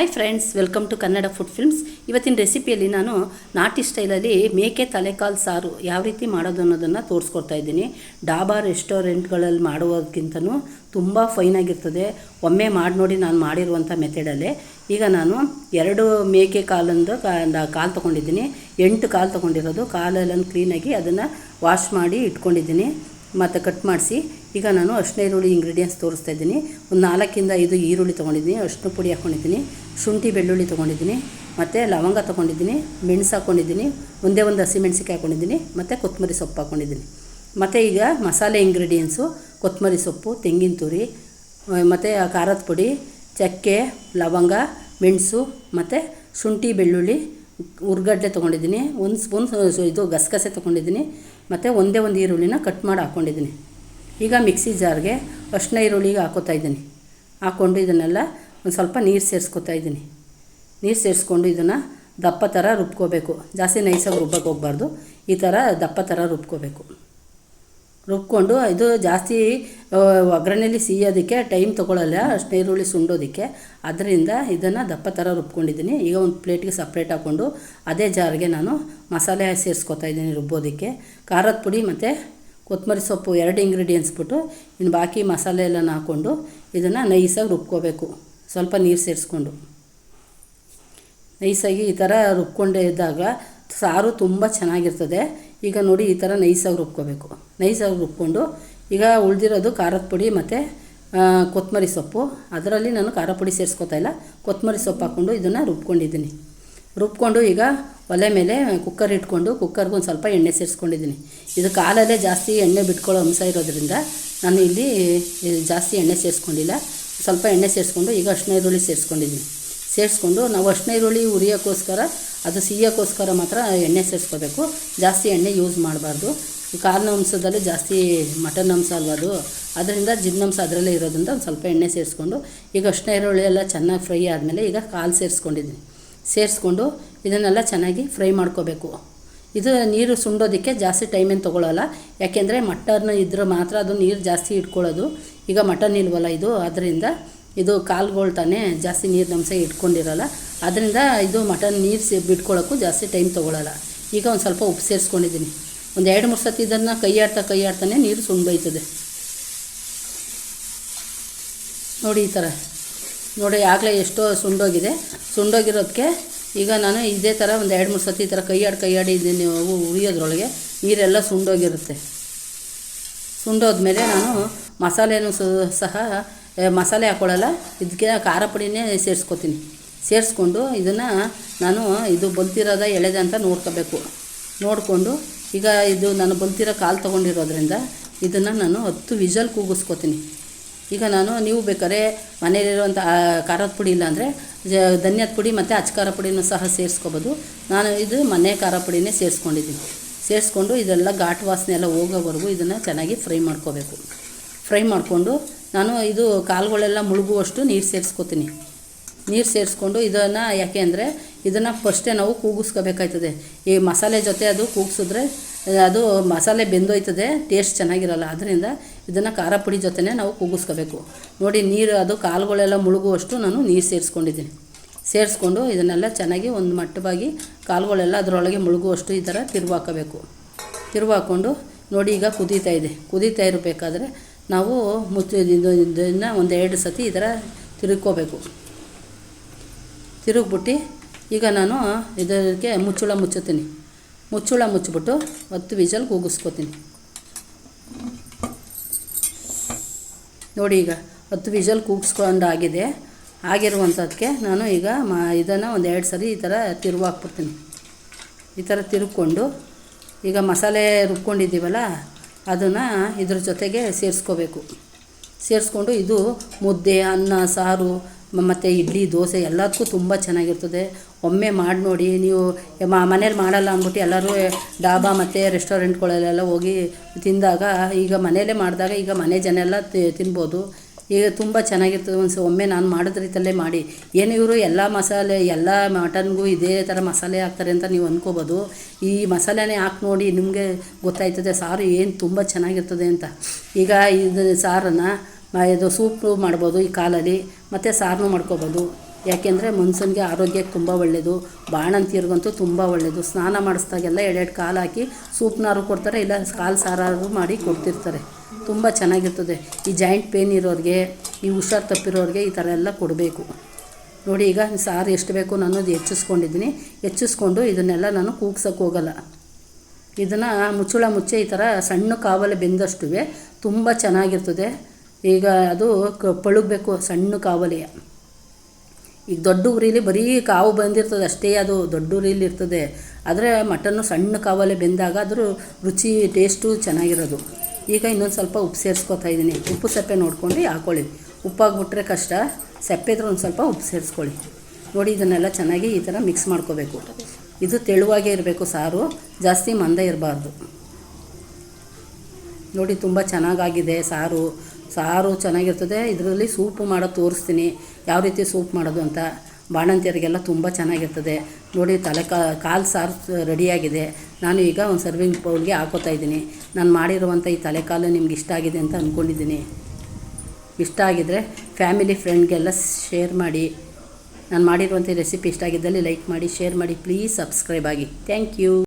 Hi friends, welcome to Kannada food films. ಇವತ್ತಿನ ರೆಸಿಪಿಯಲ್ಲಿ ನಾನು ನಾಟಿ ಸ್ಟೈಲಲ್ಲಿ ಮೇಕೆ ತಲೆಕಾಲು ಸಾರು ಯಾವ ರೀತಿ ಮಾಡೋದು ಅನ್ನೋದನ್ನು ತೋರಿಸ್ಕೊಡ್ತಾ ಇದ್ದೀನಿ. ಡಾಬಾ ರೆಸ್ಟೋರೆಂಟ್ಗಳಲ್ಲಿ ಮಾಡುವುದಕ್ಕಿಂತನೂ ತುಂಬ ಫೈನಾಗಿರ್ತದೆ. ಒಮ್ಮೆ ಮಾಡಿ ನೋಡಿ ನಾನು ಮಾಡಿರುವಂಥ ಮೆಥಡಲ್ಲೇ. ಈಗ ನಾನು 2 ಮೇಕೆ ಕಾಲಿಂದು ಕಾಲು ತೊಗೊಂಡಿದ್ದೀನಿ. 8 ಕಾಲು ತೊಗೊಂಡಿರೋದು. ಕಾಲೆಲ್ಲ ಕ್ಲೀನಾಗಿ ಅದನ್ನು ವಾಶ್ ಮಾಡಿ ಇಟ್ಕೊಂಡಿದ್ದೀನಿ ಮತ್ತು ಕಟ್ ಮಾಡಿಸಿ. ಈಗ ನಾನು ಅರಿಶಿನ ಈರುಳ್ಳಿ ಇಂಗ್ರೀಡಿಯೆಂಟ್ಸ್ ತೋರಿಸ್ತಾ ಇದ್ದೀನಿ. ಒಂದು 4 ಇಂದ 5 ಈರುಳ್ಳಿ ತೊಗೊಂಡಿದ್ದೀನಿ. ಅರಿಶಿನ ಪುಡಿ ಹಾಕ್ಕೊಂಡಿದ್ದೀನಿ. ಶುಂಠಿ ಬೆಳ್ಳುಳ್ಳಿ ತೊಗೊಂಡಿದ್ದೀನಿ. ಮತ್ತು ಲವಂಗ ತೊಗೊಂಡಿದ್ದೀನಿ. ಮೆಣಸು ಹಾಕ್ಕೊಂಡಿದ್ದೀನಿ. ಒಂದೇ ಒಂದು ಹಸಿಮೆಣ್ಸಿಕಾಯಿ ಹಾಕ್ಕೊಂಡಿದ್ದೀನಿ. ಮತ್ತು ಕೊತ್ತಂಬರಿ ಸೊಪ್ಪು ಹಾಕ್ಕೊಂಡಿದ್ದೀನಿ. ಮತ್ತು ಈಗ ಮಸಾಲೆ ಇಂಗ್ರೀಡಿಯೆಂಟ್ಸು: ಕೊತ್ತಂಬರಿ ಸೊಪ್ಪು, ತೆಂಗಿನ ತುರಿ, ಮತ್ತು ಖಾರದ ಪುಡಿ, ಚಕ್ಕೆ, ಲವಂಗ, ಮೆಣಸು, ಮತ್ತು ಶುಂಠಿ ಬೆಳ್ಳುಳ್ಳಿ, ಉರ್ಗಡ್ಲೆ ತೊಗೊಂಡಿದ್ದೀನಿ. 1 ಸ್ಪೂನ್ ಗಸಗಸೆ ತೊಗೊಂಡಿದ್ದೀನಿ. ಮತ್ತು ಒಂದೇ ಒಂದು ಈರುಳ್ಳಿನ ಕಟ್ ಮಾಡಿ ಹಾಕ್ಕೊಂಡಿದ್ದೀನಿ. ಈಗ ಮಿಕ್ಸಿ ಜಾರ್ಗೆ ಅರಿಶಿನ ಈರುಳ್ಳಿಗೆ ಹಾಕೋತಾ ಇದ್ದೀನಿ. ಹಾಕ್ಕೊಂಡು ಇದನ್ನೆಲ್ಲ ಒಂದು ಸ್ವಲ್ಪ ನೀರು ಸೇರಿಸ್ಕೊತಾ ಇದ್ದೀನಿ. ನೀರು ಸೇರಿಸ್ಕೊಂಡು ಇದನ್ನು ದಪ್ಪ ಥರ ರುಬ್ಕೋಬೇಕು. ಜಾಸ್ತಿ ನೈಸಾಗಿ ರುಬ್ಬಕ್ಕೆ ಹೋಗಬಾರ್ದು. ಈ ಥರ ದಪ್ಪ ಥರ ರುಬ್ಕೋಬೇಕು. ರುಬ್ಕೊಂಡು ಇದು ಜಾಸ್ತಿ ಒಗ್ಗರಣೆಯಲ್ಲಿ ಸಿಯೋದಕ್ಕೆ ಟೈಮ್ ತೊಗೊಳ್ಳಲ್ಲ, ಅರಿಶಿನ ಈರುಳ್ಳಿ ಸುಂಡೋದಕ್ಕೆ. ಅದರಿಂದ ಇದನ್ನು ದಪ್ಪ ಥರ ರುಬ್ಕೊಂಡಿದ್ದೀನಿ. ಈಗ ಒಂದು ಪ್ಲೇಟ್ಗೆ ಸಪ್ರೇಟ್ ಹಾಕ್ಕೊಂಡು ಅದೇ ಜಾರ್ಗೆ ನಾನು ಮಸಾಲೆ ಸೇರಿಸ್ಕೊತಾ ಇದ್ದೀನಿ ರುಬ್ಬೋದಕ್ಕೆ. ಖಾರದ ಪುಡಿ ಮತ್ತು ಕೊತ್ತಂಬರಿ ಸೊಪ್ಪು 2 ಇಂಗ್ರೀಡಿಯೆಂಟ್ಸ್ ಬಿಟ್ಟು ಇನ್ನು ಬಾಕಿ ಮಸಾಲೆ ಎಲ್ಲ ಹಾಕ್ಕೊಂಡು ಇದನ್ನು ನೈಸಾಗಿ ರುಬ್ಕೋಬೇಕು. ಸ್ವಲ್ಪ ನೀರು ಸೇರಿಸ್ಕೊಂಡು ನೈಸಾಗಿ ಈ ಥರ ರುಬ್ಕೊಂಡೇ ಇದ್ದಾಗ ಸಾರು ತುಂಬ ಚೆನ್ನಾಗಿರ್ತದೆ. ಈಗ ನೋಡಿ, ಈ ಥರ ನೈಸಾಗಿ ರುಬ್ಕೋಬೇಕು. ನೈಸಾಗಿ ರುಬ್ಕೊಂಡು ಈಗ ಉಳಿದಿರೋದು ಖಾರದ ಪುಡಿ ಮತ್ತು ಕೊತ್ತಂಬರಿ ಸೊಪ್ಪು. ಅದರಲ್ಲಿ ನಾನು ಖಾರ ಪುಡಿ ಸೇರಿಸ್ಕೊತಾ ಇಲ್ಲ, ಕೊತ್ತಂಬರಿ ಸೊಪ್ಪು ಹಾಕ್ಕೊಂಡು ಇದನ್ನು ರುಬ್ಕೊಂಡಿದ್ದೀನಿ. ರುಬ್ಕೊಂಡು ಈಗ ಒಲೆ ಮೇಲೆ ಕುಕ್ಕರ್ ಇಟ್ಕೊಂಡು ಕುಕ್ಕರ್ಗೆ ಒಂದು ಸ್ವಲ್ಪ ಎಣ್ಣೆ ಸೇರಿಸ್ಕೊಂಡಿದ್ದೀನಿ. ಇದು ಕಾಲಲ್ಲೇ ಜಾಸ್ತಿ ಎಣ್ಣೆ ಬಿಟ್ಕೊಳ್ಳೋ ಅಂಶ ಇರೋದ್ರಿಂದ ನಾನು ಇಲ್ಲಿ ಜಾಸ್ತಿ ಎಣ್ಣೆ ಸೇರಿಸ್ಕೊಂಡಿಲ್ಲ. ಸ್ವಲ್ಪ ಎಣ್ಣೆ ಸೇರಿಸ್ಕೊಂಡು ಈಗ ಅರಿಶಿನ ಈರುಳ್ಳಿ ಸೇರಿಸ್ಕೊಂಡಿದ್ದೀನಿ. ಸೇರಿಸ್ಕೊಂಡು ನಾವು ಅರಿಶಿನ ಈರುಳ್ಳಿ ಉರಿಯೋಕ್ಕೋಸ್ಕರ, ಅದು ಸಿಹಿಯೋಕ್ಕೋಸ್ಕರ ಮಾತ್ರ ಎಣ್ಣೆ ಸೇರಿಸ್ಕೋಬೇಕು. ಜಾಸ್ತಿ ಎಣ್ಣೆ ಯೂಸ್ ಮಾಡಬಾರ್ದು. ಕಾಲಿನ ಅಂಶದಲ್ಲಿ ಜಾಸ್ತಿ ಮಟನ್ ಅಂಶ ಅಲ್ವ ಅದು, ಅದರಿಂದ ಜಿನ್ನಂಶ ಅದರಲ್ಲೇ ಇರೋದ್ರಿಂದ ಒಂದು ಸ್ವಲ್ಪ ಎಣ್ಣೆ ಸೇರಿಸ್ಕೊಂಡು ಈಗ ಅರಿಶಿನ ಈರುಳ್ಳಿ ಎಲ್ಲ ಚೆನ್ನಾಗಿ ಫ್ರೈ ಆದಮೇಲೆ ಈಗ ಕಾಲು ಸೇರಿಸ್ಕೊಂಡಿದ್ದೀನಿ. ಸೇರಿಸ್ಕೊಂಡು ಇದನ್ನೆಲ್ಲ ಚೆನ್ನಾಗಿ ಫ್ರೈ ಮಾಡ್ಕೋಬೇಕು. ಇದು ನೀರು ಸುಂಡೋದಕ್ಕೆ ಜಾಸ್ತಿ ಟೈಮೇನು ತೊಗೊಳ್ಳಲ್ಲ, ಯಾಕೆಂದರೆ ಮಟನ್ ಇದ್ರೆ ಮಾತ್ರ ಅದು ನೀರು ಜಾಸ್ತಿ ಇಟ್ಕೊಳ್ಳೋದು. ಈಗ ಮಟನ್ ಇಲ್ವಲ್ಲ ಇದು, ಅದರಿಂದ ಇದು ಕಾಲುಗಳು ತಾನೇ ಜಾಸ್ತಿ ನೀರಿನಂಶ ಇಟ್ಕೊಂಡಿರಲ್ಲ. ಅದರಿಂದ ಇದು ಮಟನ್ ನೀರು ಬಿಟ್ಕೊಳ್ಳೋಕ್ಕೂ ಜಾಸ್ತಿ ಟೈಮ್ ತೊಗೊಳ್ಳಲ್ಲ. ಈಗ ಒಂದು ಸ್ವಲ್ಪ ಉಪ್ಪು ಸೇರಿಸ್ಕೊಂಡಿದ್ದೀನಿ. ಒಂದು 2-3 ಸತಿ ಇದನ್ನು ಕೈ ಆಡ್ತಾನೆ ನೀರು ಸುಂಡೋಯ್ತದೆ. ನೋಡಿ ಈ ಥರ ನೋಡಿ, ಆಗಲೇ ಎಷ್ಟೋ ಸುಂಡೋಗಿರೋದಕ್ಕೆ ಈಗ ನಾನು ಇದೇ ಥರ ಒಂದು 2-3 ಸತಿ ಈ ಥರ ಕೈ ಆಡಿ ಇದನ್ನು ಉರಿಯೋದ್ರೊಳಗೆ ನೀರೆಲ್ಲ ಸುಂಡೋಗಿರುತ್ತೆ. ಸುಂಡೋದ್ಮೇಲೆ ನಾನು ಮಸಾಲೆನೂ ಸಹ ಮಸಾಲೆ ಹಾಕ್ಕೊಳ್ಳಲ್ಲ, ಇದಕ್ಕೆ ಖಾರ ಪುಡಿನೇ ಸೇರಿಸ್ಕೊತೀನಿ. ಸೇರಿಸ್ಕೊಂಡು ಇದನ್ನು ನಾನು ಇದು ಬಲ್ತಿರೋದ ಎಳೆದ ಅಂತ ನೋಡಿಕೊಂಡು ಈಗ ಇದು ನಾನು ಬಲ್ತಿರೋ ಕಾಲು ತೊಗೊಂಡಿರೋದ್ರಿಂದ ಇದನ್ನು ನಾನು 10 ವಿಷಲ್ ಕೂಗಿಸ್ಕೊತೀನಿ. ಈಗ ನೀವು ಬೇಕಾದ್ರೆ ಮನೇಲಿರುವಂಥ ಖಾರದ ಪುಡಿ ಇಲ್ಲಾಂದರೆ ಧನ್ಯದ ಪುಡಿ ಮತ್ತು ಅಚ್ಕಾರ ಪುಡಿನೂ ಸಹ ಸೇರಿಸ್ಕೋಬೋದು. ನಾನು ಇದು ಮನೆ ಖಾರ ಪುಡಿನೇ ಸೇರಿಸ್ಕೊಂಡಿದ್ದೀನಿ. ಸೇರಿಸ್ಕೊಂಡು ಇದೆಲ್ಲ ಘಾಟ್ ವಾಸನೆ ಎಲ್ಲ ಹೋಗೋವರೆಗೂ ಇದನ್ನು ಚೆನ್ನಾಗಿ ಫ್ರೈ ಮಾಡ್ಕೋಬೇಕು. ಫ್ರೈ ಮಾಡಿಕೊಂಡು ನಾನು ಇದು ಕಾಳುಗಳೆಲ್ಲ ಮುಳುಗುವಷ್ಟು ನೀರು ಸೇರಿಸ್ಕೊತೀನಿ. ನೀರು ಸೇರಿಸ್ಕೊಂಡು ಇದನ್ನು, ಯಾಕೆ ಅಂದರೆ ಇದನ್ನು ಫಸ್ಟೇ ನಾವು ಕೂಗಿಸ್ಕೋಬೇಕಾಯ್ತದೆ. ಈ ಮಸಾಲೆ ಜೊತೆ ಅದು ಕೂಗಿಸಿದ್ರೆ ಅದು ಮಸಾಲೆ ಬೆಂದೋಯ್ತದೆ, ಟೇಸ್ಟ್ ಚೆನ್ನಾಗಿರಲ್ಲ. ಅದರಿಂದ ಇದನ್ನು ಖಾರ ಪುಡಿ ಜೊತೆನೇ ನಾವು ಕೂಗಿಸ್ಕೋಬೇಕು. ನೋಡಿ, ನೀರು ಅದು ಕಾಳುಗಳೆಲ್ಲ ಮುಳುಗುವಷ್ಟು ನಾನು ನೀರು ಸೇರಿಸ್ಕೊಂಡಿದ್ದೀನಿ. ಸೇರಿಸ್ಕೊಂಡು ಇದನ್ನೆಲ್ಲ ಚೆನ್ನಾಗಿ ಒಂದು ಮಟ್ಟವಾಗಿ ಕಾಳುಗಳೆಲ್ಲ ಅದರೊಳಗೆ ಮುಳುಗುವಷ್ಟು ಈ ಥರ ತಿರುವಾಕಬೇಕು. ತಿರುವಾಕೊಂಡು ನೋಡಿ, ಈಗ ಕುದೀತಾ ಇರಬೇಕಾದ್ರೆ ನಾವು ಇದನ್ನು ಒಂದು 2 ಸತಿ ಈ ಥರ ತಿರುಗ್ಕೋಬೇಕು. ತಿರುಗ್ಬಿಟ್ಟು ಈಗ ನಾನು ಇದಕ್ಕೆ ಮುಚ್ಚಳ ಮುಚ್ಚಿಬಿಟ್ಟು 10 ವಿಷಲ್ ಕೂಗಿಸ್ಕೊತೀನಿ. ನೋಡಿ, ಈಗ 10 ವಿಷಲ್ ಕೂಗಿಸ್ಕೊಂಡು ಆಗಿರುವಂಥದ್ದಕ್ಕೆ ನಾನು ಈಗ ಇದನ್ನು ಒಂದು 2 ಸರಿ ಈ ಥರ ತಿರುವಾಕ್ಬಿಡ್ತೀನಿ. ಈ ಥರ ತಿರುಗ್ಕೊಂಡು ಈಗ ಮಸಾಲೆ ರುಬ್ಕೊಂಡಿದ್ದೀವಲ್ಲ ಅದನ್ನು ಇದ್ರ ಜೊತೆಗೆ ಸೇರಿಸ್ಕೋಬೇಕು. ಸೇರಿಸ್ಕೊಂಡು ಇದು ಮುದ್ದೆ, ಅನ್ನ, ಸಾರು ಮತ್ತು ಇಡ್ಲಿ, ದೋಸೆ ಎಲ್ಲದಕ್ಕೂ ತುಂಬ ಚೆನ್ನಾಗಿರ್ತದೆ. ಒಮ್ಮೆ ಮಾಡಿ ನೋಡಿ. ನೀವು ಮನೇಲಿ ಮಾಡಲ್ಲ ಅಂದ್ಬಿಟ್ಟು ಎಲ್ಲರೂ ಡಾಬಾ ಮತ್ತು ರೆಸ್ಟೋರೆಂಟ್ಗಳಲ್ಲೆಲ್ಲ ಹೋಗಿ ತಿಂದಾಗ, ಈಗ ಮನೆಯಲ್ಲೇ ಮಾಡಿದಾಗ ಈಗ ಮನೆ ಜನ ಎಲ್ಲ ತಿನ್ಬೋದು. ಈಗ ತುಂಬ ಚೆನ್ನಾಗಿರ್ತದೆ. ಒಮ್ಮೆ ನಾನು ಮಾಡಿದ ರೀತಿಯಲ್ಲೇ ಮಾಡಿ. ಏನು ಇವರು ಎಲ್ಲ ಮಸಾಲೆ ಎಲ್ಲ ಮಟನ್ಗೂ ಇದೇ ಥರ ಮಸಾಲೆ ಹಾಕ್ತಾರೆ ಅಂತ ನೀವು ಅಂದ್ಕೋಬೋದು. ಈ ಮಸಾಲೆನೇ ಹಾಕಿ ನೋಡಿ, ನಿಮಗೆ ಗೊತ್ತಾಯ್ತದೆ ಸಾರು ಏನು ತುಂಬ ಚೆನ್ನಾಗಿರ್ತದೆ ಅಂತ. ಈಗ ಇದು ಸಾರನ್ನು ಇದು ಸೂಪು ಮಾಡ್ಬೋದು ಈ ಕಾಲಲ್ಲಿ, ಮತ್ತು ಸಾರನ್ನು ಮಾಡ್ಕೋಬೋದು. ಯಾಕೆಂದರೆ ಮನುಷ್ಯನಿಗೆ ಆರೋಗ್ಯಕ್ಕೆ ತುಂಬ ಒಳ್ಳೆಯದು. ಬಾಣಂತಿಯರಿಗಂತೂ ತುಂಬ ಒಳ್ಳೆಯದು. ಸ್ನಾನ ಮಾಡಿಸ್ದಾಗೆಲ್ಲ ಎರಡೆರಡು ಕಾಲು ಹಾಕಿ ಸೂಪ್ನಾರು ಕೊಡ್ತಾರೆ, ಇಲ್ಲ ಕಾಲು ಸಾರಾರು ಮಾಡಿ ಕೊಡ್ತಿರ್ತಾರೆ. ತುಂಬ ಚೆನ್ನಾಗಿರ್ತದೆ. ಈ ಜಾಯಿಂಟ್ ಪೇನ್ ಇರೋರಿಗೆ, ಈ ಹುಷಾರು ತಪ್ಪಿರೋರಿಗೆ ಈ ಥರ ಎಲ್ಲ ಕೊಡಬೇಕು. ನೋಡಿ, ಈಗ ಸಾರು ಎಷ್ಟು ಬೇಕು ನಾನು ಹೆಚ್ಚಿಸ್ಕೊಂಡಿದ್ದೀನಿ. ಹೆಚ್ಚಿಸ್ಕೊಂಡು ಇದನ್ನೆಲ್ಲ ನಾನು ಕೂಗ್ಸೋಕ್ಕೆ ಹೋಗಲ್ಲ. ಇದನ್ನು ಮುಚ್ಚೆ ಈ ಥರ ಸಣ್ಣ ಕಾವಲೆ ಬೆಂದಷ್ಟು ತುಂಬ ಚೆನ್ನಾಗಿರ್ತದೆ. ಈಗ ಅದು ಪಳುಗಬೇಕು ಸಣ್ಣ ಕಾವಲಿ. ಈಗ ದೊಡ್ಡ ಉರಿಲಿ ಬರೀ ಕಾವು ಬಂದಿರ್ತದೆ ಅಷ್ಟೇ, ಅದು ದೊಡ್ಡ ಉರಿಲಿ ಇರ್ತದೆ. ಆದರೆ ಮಟನ್ನು ಸಣ್ಣ ಕಾವಲೆ ಬೆಂದಾಗ ಅದ್ರ ರುಚಿ ಟೇಸ್ಟು ಚೆನ್ನಾಗಿರೋದು. ಈಗ ಇನ್ನೊಂದು ಸ್ವಲ್ಪ ಉಪ್ಪು ಸೇರಿಸ್ಕೊತಾ ಇದ್ದೀನಿ. ಉಪ್ಪು ಸಪ್ಪೆ ನೋಡ್ಕೊಂಡು ಹಾಕ್ಕೊಳ್ಳಿ. ಉಪ್ಪಾಗ್ಬಿಟ್ರೆ ಕಷ್ಟ, ಸಪ್ಪೆ ಇದ್ರೆ ಒಂದು ಸ್ವಲ್ಪ ಉಪ್ಪು ಸೇರಿಸ್ಕೊಳ್ಳಿ. ನೋಡಿ, ಇದನ್ನೆಲ್ಲ ಚೆನ್ನಾಗಿ ಈ ಥರ ಮಿಕ್ಸ್ ಮಾಡ್ಕೋಬೇಕು. ಇದು ತೆಳುವಾಗೇ ಇರಬೇಕು ಸಾರು, ಜಾಸ್ತಿ ಮಂದ ಇರಬಾರ್ದು. ನೋಡಿ, ತುಂಬ ಚೆನ್ನಾಗಾಗಿದೆ ಸಾರು ಚೆನ್ನಾಗಿರ್ತದೆ. ಇದರಲ್ಲಿ ಸೂಪು ಮಾಡೋದು ತೋರಿಸ್ತೀನಿ, ಯಾವ ರೀತಿ ಸೂಪ್ ಮಾಡೋದು ಅಂತ. ಬಾಣಂತಿಯರಿಗೆಲ್ಲ ತುಂಬ ಚೆನ್ನಾಗಿರ್ತದೆ. ನೋಡಿ, ಕಾಲು ಸಾರು ರೆಡಿಯಾಗಿದೆ. ನಾನು ಈಗ ಒಂದು ಸರ್ವಿಂಗ್ ಬೌಲ್ಗೆ ಹಾಕೋತಾ ಇದ್ದೀನಿ. ನಾನು ಮಾಡಿರುವಂಥ ಈ ತಲೆಕಾಲು ನಿಮ್ಗೆ ಇಷ್ಟ ಆಗಿದೆ ಅಂತ ಅಂದ್ಕೊಂಡಿದ್ದೀನಿ. ಇಷ್ಟ ಆಗಿದರೆ ಫ್ಯಾಮಿಲಿ ಫ್ರೆಂಡ್ಗೆಲ್ಲ ಶೇರ್ ಮಾಡಿ. ನಾನು ಮಾಡಿರುವಂಥ ರೆಸಿಪಿ ಇಷ್ಟ ಆಗಿದ್ದಲ್ಲಿ ಲೈಕ್ ಮಾಡಿ, ಶೇರ್ ಮಾಡಿ, ಪ್ಲೀಸ್ ಸಬ್ಸ್ಕ್ರೈಬ್ ಆಗಿ. Thank you.